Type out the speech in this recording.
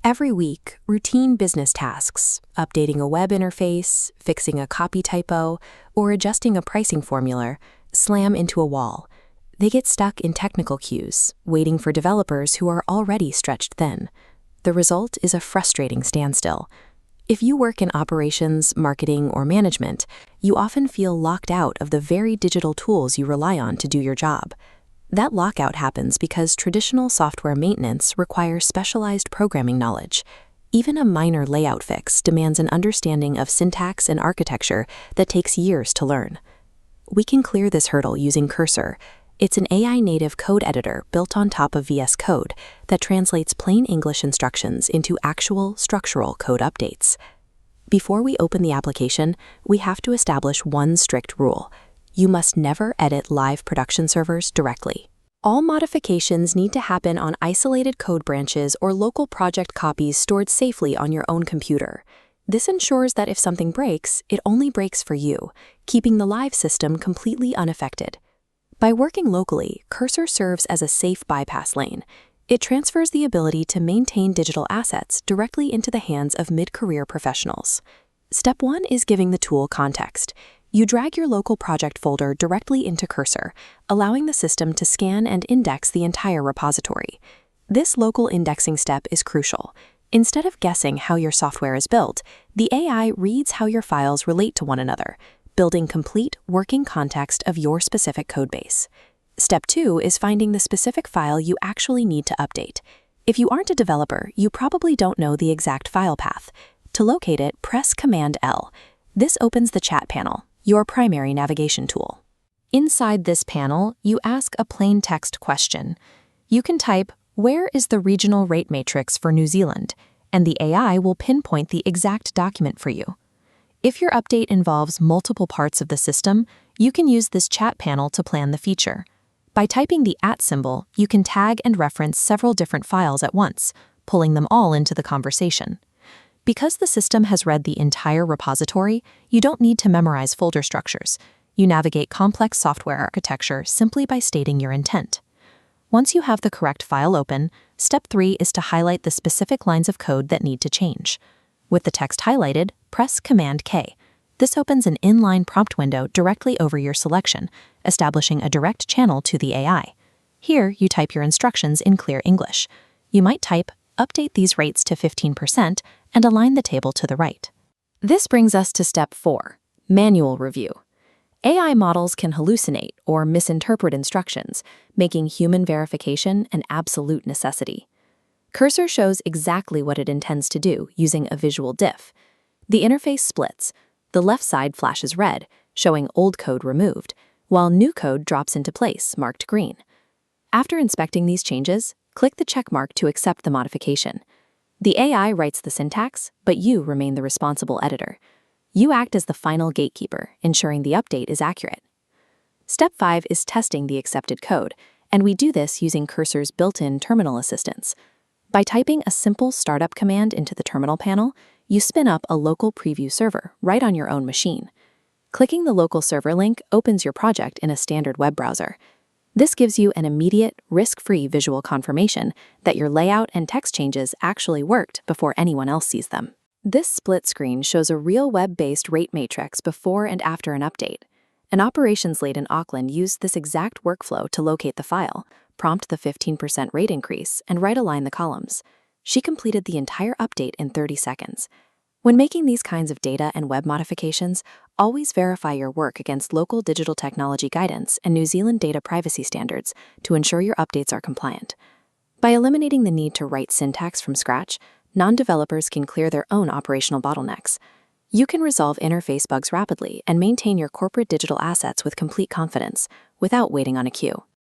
Every week, routine business tasks, updating a web interface, fixing a copy typo, or adjusting a pricing formula, slam into a wall. They get stuck in technical queues, waiting for developers who are already stretched thin. The result is a frustrating standstill. If you work in operations, marketing, or management, you often feel locked out of the very digital tools you rely on to do your job. That lockout happens because traditional software maintenance requires specialized programming knowledge. Even a minor layout fix demands an understanding of syntax and architecture that takes years to learn. We can clear this hurdle using Cursor. It's an AI-native code editor built on top of VS Code that translates plain English instructions into actual structural code updates. Before we open the application, we have to establish one strict rule. You must never edit live production servers directly. All modifications need to happen on isolated code branches or local project copies stored safely on your own computer. This ensures that if something breaks, it only breaks for you, keeping the live system completely unaffected. By working locally, Cursor serves as a safe bypass lane. It transfers the ability to maintain digital assets directly into the hands of mid-career professionals. Step 1 is giving the tool context. You drag your local project folder directly into Cursor, allowing the system to scan and index the entire repository. This local indexing step is crucial. Instead of guessing how your software is built, the AI reads how your files relate to one another, building complete working context of your specific codebase. Step 2 is finding the specific file you actually need to update. If you aren't a developer, you probably don't know the exact file path. To locate it, press Command L. This opens the chat panel, your primary navigation tool. Inside this panel, you ask a plain text question. You can type, "Where is the regional rate matrix for New Zealand?" and the AI will pinpoint the exact document for you. If your update involves multiple parts of the system, you can use this chat panel to plan the feature. By typing the @ symbol, you can tag and reference several different files at once, pulling them all into the conversation. Because the system has read the entire repository, you don't need to memorize folder structures. You navigate complex software architecture simply by stating your intent. Once you have the correct file open, step 3 is to highlight the specific lines of code that need to change. With the text highlighted, press Command K. This opens an inline prompt window directly over your selection, establishing a direct channel to the AI. Here, you type your instructions in clear English. You might type, "Update these rates to 15% and align the table to the right." This brings us to step 4, manual review. AI models can hallucinate or misinterpret instructions, making human verification an absolute necessity. Cursor shows exactly what it intends to do using a visual diff. The interface splits. The left side flashes red, showing old code removed, while new code drops into place, marked green. After inspecting these changes, click the check mark to accept the modification. The AI writes the syntax, but you remain the responsible editor. You act as the final gatekeeper, ensuring the update is accurate. Step 5 is testing the accepted code, and we do this using Cursor's built-in terminal assistance. By typing a simple startup command into the terminal panel, you spin up a local preview server right on your own machine. Clicking the local server link opens your project in a standard web browser. This gives you an immediate, risk-free visual confirmation that your layout and text changes actually worked before anyone else sees them. This split screen shows a real web-based rate matrix before and after an update. An operations lead in Auckland used this exact workflow to locate the file, prompt the 15% rate increase, and right-align the columns. She completed the entire update in 30 seconds. When making these kinds of data and web modifications, always verify your work against local digital technology guidance and New Zealand data privacy standards to ensure your updates are compliant. By eliminating the need to write syntax from scratch, non-developers can clear their own operational bottlenecks. You can resolve interface bugs rapidly and maintain your corporate digital assets with complete confidence without waiting on a queue.